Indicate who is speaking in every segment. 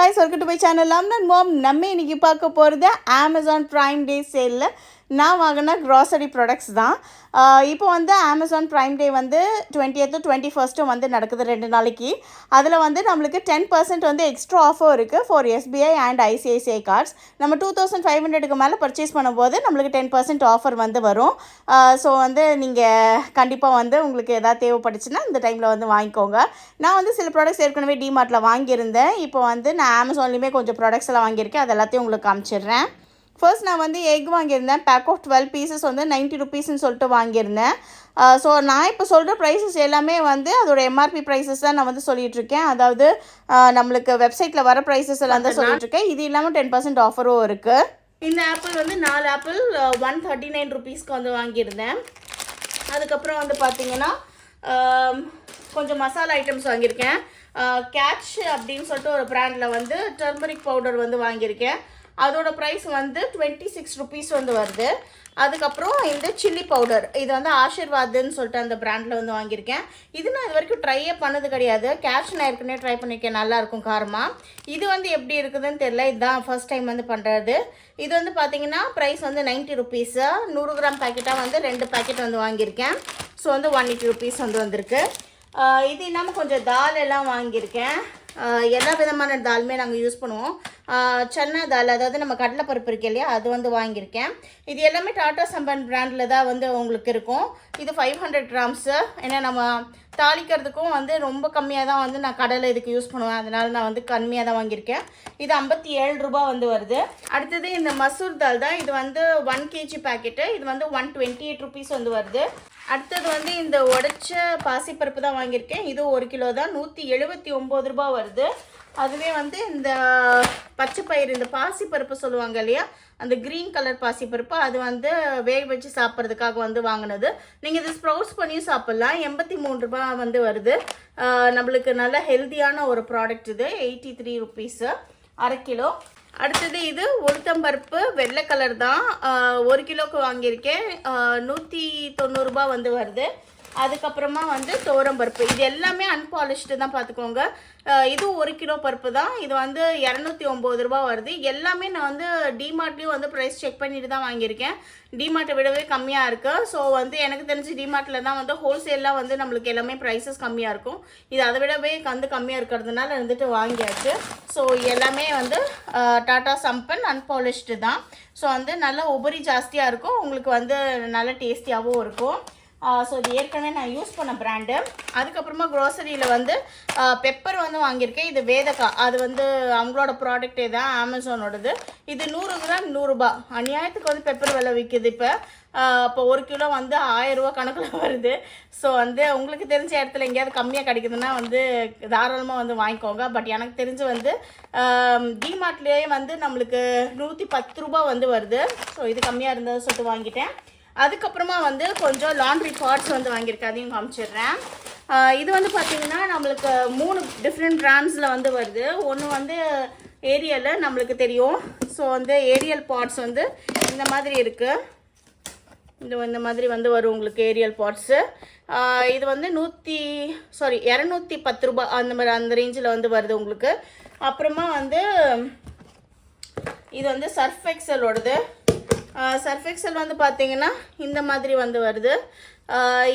Speaker 1: guys, welcome to my channel. I'm not mom. நம்ம இன்னைக்கு பார்க்க போறது Amazon Prime Day sale. நான் வாங்கின grocery products தான். இப்போ வந்து Amazon Prime Day வந்து 20th 21st வந்து நடக்குது 2 நாளைக்கு. அதில் வந்து நம்மளுக்கு 10% வந்து எக்ஸ்ட்ரா ஆஃபர் இருக்குது for SBI and ICICI cards. நம்ம 2500க்கு மேலே பர்ச்சேஸ் பண்ணும்போது நம்மளுக்கு 10% ஆஃபர் வந்து வரும். ஸோ வந்து நீங்கள் கண்டிப்பாக வந்து உங்களுக்கு எதாவது தேவைப்பட்டுச்சுன்னா இந்த டைமில் வந்து வாங்கிக்கோங்க. நான் வந்து சில ப்ராடக்ட்ஸ் ஏற்கனவே டிமார்ட்டில் வாங்கியிருந்தேன். இப்போ வந்து நான் அமேசான்லேயுமே கொஞ்சம் ப்ராடக்ட்ஸ் எல்லாம் வாங்கியிருக்கேன். அது எல்லாத்தையும் உங்களுக்கு காமிச்சிடுறேன். ஃபர்ஸ்ட் நான் வந்து எக் வாங்கியிருந்தேன். பேக் ஆஃப் 12 பீசஸ் வந்து 90 rupeesன்னு சொல்லிட்டு வாங்கியிருந்தேன். ஸோ நான் இப்போ சொல்கிற ப்ரைஸஸ் எல்லாமே வந்து அதோட எம்ஆர்பி ப்ரைஸஸ் தான் நான் வந்து சொல்லிகிட்ருக்கேன். அதாவது நம்மளுக்கு வெப்சைட்டில் வர ப்ரைஸஸ் எல்லாம் தான் சொல்லிகிட்ருக்கேன். இது இல்லாமல் 10% ஆஃபரும் இருக்குது. இந்த ஆப்பிள் வந்து 4 ஆப்பிள் 139 rupeesக்கு வந்து வாங்கியிருந்தேன். அதுக்கப்புறம் வந்து பார்த்திங்கன்னா கொஞ்சம் மசாலா ஐட்டம்ஸ் வாங்கியிருக்கேன். கேட்ச் அப்படின்னு சொல்லிட்டு ஒரு பிராண்டில் வந்து டர்மரிக் பவுடர் வந்து வாங்கியிருக்கேன். அதோட ப்ரைஸ் வந்து 26 rupees வந்து வருது. அதுக்கப்புறம் இந்த சில்லி பவுடர் இது வந்து ஆஷிர்வாத்னு சொல்லிட்டு அந்த பிராண்டில் வந்து வாங்கியிருக்கேன். இது நான் இது வரைக்கும் ட்ரையே பண்ணது கிடையாது. கேட்ச் நான் ஏற்கனவே ட்ரை பண்ணியிருக்கேன், நல்லாயிருக்கும் காரமாக. இது வந்து எப்படி இருக்குதுன்னு தெரியல, இதுதான் ஃபர்ஸ்ட் டைம் வந்து பண்ணுறது. இது வந்து பார்த்திங்கன்னா ப்ரைஸ் வந்து 90 rupees. 100 கிராம் பேக்கெட்டாக வந்து 2 பேக்கெட் வந்து வாங்கியிருக்கேன். ஸோ வந்து 180 rupees வந்து வந்திருக்கு. இது இல்லாமல் கொஞ்சம் தால் எல்லாம் வாங்கியிருக்கேன். எல்லா விதமான தாலுமே நாங்கள் யூஸ் பண்ணுவோம். சன்னா தால், அதாவது நம்ம கடலைப்பருப்பு இருக்கு இல்லையா, அது வந்து வாங்கியிருக்கேன். இது எல்லாமே டாடா சம்பன் பிராண்டில் தான் வந்து உங்களுக்கு இருக்கும். இது 500 grams. ஏன்னா நம்ம தாளிக்கிறதுக்கும் வந்து ரொம்ப கம்மியாக தான் வந்து நான் கடலை இதுக்கு யூஸ் பண்ணுவேன். அதனால் நான் வந்து கம்மியாக தான் வாங்கியிருக்கேன். இது 57 ரூபாய் வந்து வருது. அடுத்தது இந்த மசூர் தால் தான். இது வந்து 1 kg பேக்கெட்டு. இது வந்து 128 rupees வந்து வருது. அடுத்தது வந்து இந்த உடைச்ச பாசிப்பருப்பு தான் வாங்கியிருக்கேன். இது 1 கிலோ தான், 179 ரூபாய் வருது. அதுவே வந்து இந்த பச்சை பயிர், இந்த பாசிப்பருப்பு சொல்லுவாங்க இல்லையா, அந்த க்ரீன் கலர் பாசிப்பருப்பு, அது வந்து வேக வச்சு சாப்பிட்றதுக்காக வந்து வாங்கினது. நீங்கள் இது ஸ்ப்ரவுட்ஸ் பண்ணி சாப்பிட்லாம். 83 ரூபாய் வந்து வருது. நம்மளுக்கு நல்ல ஹெல்த்தியான ஒரு ப்ராடக்ட் இது. 83 rupees 1/2 கிலோ. அடுத்தது இது உளுத்தம்பருப்பு வெள்ளை கலர் தான். 1 கிலோக்கு வாங்கியிருக்கேன். 190 ரூபாய் வந்து வருது. அதுக்கப்புறமா வந்து துவரம்பருப்பு, இது எல்லாமே அன்பாலிஷ்டு தான் பார்த்துக்கோங்க. இது 1 கிலோ பருப்பு தான். இது வந்து 209 ரூபாய் வருது. எல்லாமே நான் வந்து டிமார்ட்லேயும் வந்து ப்ரைஸ் செக் பண்ணிட்டு தான் வாங்கியிருக்கேன். டிமார்ட்டை விடவே கம்மியாக இருக்குது. ஸோ வந்து எனக்கு தெரிஞ்சு டிமார்ட்டில் தான் வந்து ஹோல்சேலாக வந்து நம்மளுக்கு எல்லாமே ப்ரைஸஸ் கம்மியாக இருக்கும். இது அதை விடவே வந்து கம்மியாக இருக்கிறதுனால வந்துட்டு வாங்கியாச்சு. ஸோ எல்லாமே வந்து டாடா சம்பன் அன்பாலிஷ்டு தான். ஸோ வந்து நல்லா உபரி ஜாஸ்தியாக இருக்கும், உங்களுக்கு வந்து நல்லா டேஸ்டியாகவும் இருக்கும். ஸோ இது ஏற்கனவே நான் யூஸ் பண்ண பிராண்டு. அதுக்கப்புறமா க்ரோசரியில் வந்து பெப்பர் வந்து வாங்கியிருக்கேன். இது வேதக்கா, அது வந்து அவங்களோட ப்ராடக்டே தான், அமேசானோடது. இது 100 கிராம் 100 ரூபாய். அநியாயத்துக்கு வந்து பெப்பர் விலை விற்கிது இப்போ. இப்போ 1 கிலோ வந்து 1000 ரூபா கணக்கில் வருது. ஸோ வந்து உங்களுக்கு தெரிஞ்ச இடத்துல எங்கேயாவது கம்மியாக கிடைக்குதுன்னா வந்து தாராளமாக வந்து வாங்கிக்கோங்க. பட் எனக்கு தெரிஞ்சு வந்து டிமார்ட்லேயே வந்து நம்மளுக்கு 110 ரூபாய் வந்து வருது. ஸோ இது கம்மியாக இருந்ததை சொல்லிட்டு வாங்கிட்டேன். அதுக்கப்புறமா வந்து கொஞ்சம் லாண்ட்ரி பார்ட்ஸ் வந்து வாங்கியிருக்கேன், அதையும் காமிச்சிடுறேன். இது வந்து பார்த்திங்கன்னா நம்மளுக்கு 3 டிஃப்ரெண்ட் பிராண்ட்ஸில் வந்து வருது. ஒன்று வந்து ஏரியல், நம்மளுக்கு தெரியும். ஸோ வந்து ஏரியல் பார்ட்ஸ் வந்து இந்த மாதிரி இருக்குது. இந்த மாதிரி வந்து வரும் உங்களுக்கு ஏரியல் பார்ட்ஸு. இது வந்து 210 ரூபாய் அந்த மாதிரி அந்த ரேஞ்சில் வந்து வருது உங்களுக்கு. அப்புறமா வந்து இது வந்து சர்ஃப் எக்ஸலோடது. சர்ஃப் எக்ஸல் வந்து பார்த்தீங்கன்னா இந்த மாதிரி வந்து வருது.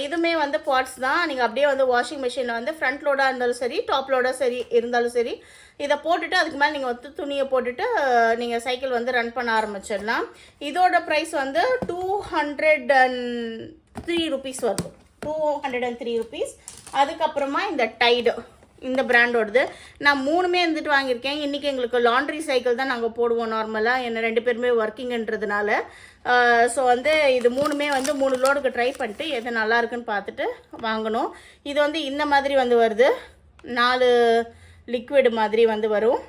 Speaker 1: இதுவுமே வந்து பார்ட்ஸ் தான். நீங்கள் அப்படியே வந்து வாஷிங் மிஷினில் வந்து ஃப்ரண்ட் லோடாக இருந்தாலும் சரி, டாப் லோடாக சரி இருந்தாலும் சரி, இதை போட்டுட்டு அதுக்கு மேலே நீங்கள் வந்து துணியை போட்டுட்டு நீங்கள் சைக்கிள் வந்து ரன் பண்ண ஆரம்பிச்சிடலாம். இதோட ப்ரைஸ் வந்து 203 rupees வருது. 203 rupees. அதுக்கப்புறமா இந்த டைடு, இந்த பிராண்டோடது நான் 3மே வந்துட்டு வாங்கியிருக்கேன். இன்றைக்கி எங்களுக்கு லாண்ட்ரி சைக்கிள் தான் நாங்கள் போடுவோம் நார்மலாக, என்ன 2 பேருமே ஒர்க்கிங்கன்றதுனால. ஸோ வந்து இது 3மே வந்து 3 லோடுக்கு ட்ரை பண்ணிட்டு எது நல்லா இருக்குன்னு பார்த்துட்டு வாங்கணும். இது வந்து இந்த மாதிரி வந்து வருது, 4 லிக்விட் மாதிரி வந்து வரும்.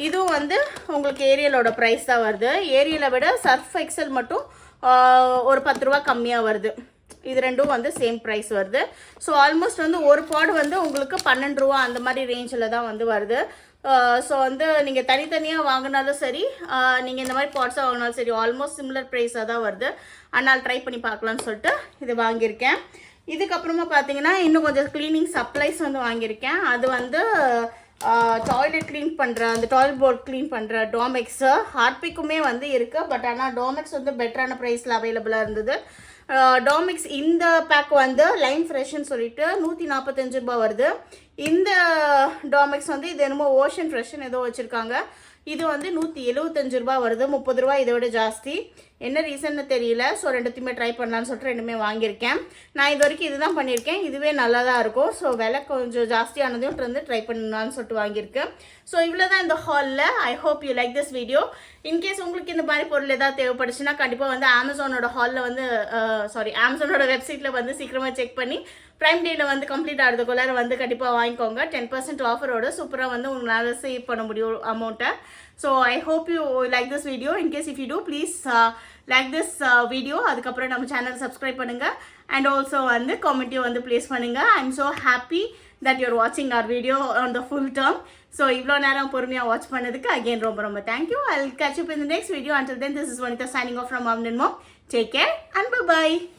Speaker 1: இதுவும் வந்து உங்களுக்கு ஏரியலோட ப்ரைஸ் தான் வருது. ஏரியலை விட சர்ஃப் எக்ஸல் மட்டும் ஒரு 10 ரூபா கம்மியாக வருது. இது ரெண்டும் வந்து சேம் ப்ரைஸ் வருது. ஸோ ஆல்மோஸ்ட் வந்து ஒரு பாட் வந்து உங்களுக்கு 12 ரூபா அந்த மாதிரி ரேஞ்சில் தான் வந்து வருது. ஸோ வந்து நீங்கள் தனித்தனியாக வாங்கினாலும் சரி, நீங்கள் இந்த மாதிரி பாட்ஸாக வாங்கினாலும் சரி, ஆல்மோஸ்ட் சிமிலர் ப்ரைஸாக தான் வருது. அதனால் ட்ரை பண்ணி பார்க்கலான்னு சொல்லிட்டு இது வாங்கியிருக்கேன். இதுக்கப்புறமா பார்த்தீங்கன்னா இன்னும் கொஞ்சம் க்ளீனிங் சப்ளைஸ் வந்து வாங்கியிருக்கேன். அது வந்து டாய்லெட் க்ளீன் பண்ணுற அந்த டாய்லெட் போர்ட் க்ளீன் பண்ணுற டோமெக்ஸு ஹார்பிக்குமே வந்து இருக்குது. பட் ஆனால் டோமெக்ஸ் வந்து பெட்டரான ப்ரைஸில் அவைலபிளாக இருந்தது. டோமெக்ஸ் இந்த பேக் வந்து லைம் ஃப்ரெஷ்ன்னு சொல்லிட்டு 145 ரூபா வருது. இந்த டோமெக்ஸ் வந்து இது என்னமோ ஓஷன் ஃப்ரெஷ்ன்னு ஏதோ வச்சுருக்காங்க. இது வந்து 175 ரூபா வருது. 30 ரூபா இதை விட ஜாஸ்தி. என்ன ரீசன்னு தெரியல. ஸோ ரெண்டுத்தையுமே ட்ரை பண்ணலான்னு சொல்லிட்டு ரெண்டுமே வாங்கியிருக்கேன். நான் இது வரைக்கும் இதுதான் பண்ணியிருக்கேன். இதுவே நல்லா தான் இருக்கும். ஸோ விலை கொஞ்சம் ஜாஸ்தியானதையும் வந்து ட்ரை பண்ணலான்னு சொல்லிட்டு வாங்கியிருக்கேன். ஸோ இவ்வளோ தான் இந்த ஹாலில். ஐ hope you like this video. In case உங்களுக்கு இந்த மாதிரி பொருள் ஏதாவது தேவைப்படுச்சுன்னா கண்டிப்பாக வந்து அமேசானோட ஹாலில் வந்து அமேசானோட வெப்சைட்டில் வந்து சீக்கிரமாக செக் பண்ணி ப்ரைம் டேயில் வந்து கம்ப்ளீட் ஆகிறதுக்குள்ளார வந்து கண்டிப்பாக வாங்கிக்கோங்க. 10% ஆஃபரோட சூப்பராக வந்து உங்களால் சேவ் பண்ண முடியும் அமௌண்ட்டை. So I hope you like this video. In case if you do please like this video. அதுக்கப்புறம் நம்ம சேனல் சப்ஸ்கிரைப் பண்ணுங்கள். அண்ட் ஆல்சோ வந்து காமெண்ட்டையும் வந்து ப்ளேஸ் பண்ணுங்கள். I am so happy that you're watching our video on the full term. So இவ்வளோ நேரம் பொறுமையாக வாட்ச் பண்ணதுக்கு again ரொம்ப thank you. I'll catch up in the next video. Until then, this is Vanitha signing off from Mom and Mom. Take care and bye-bye.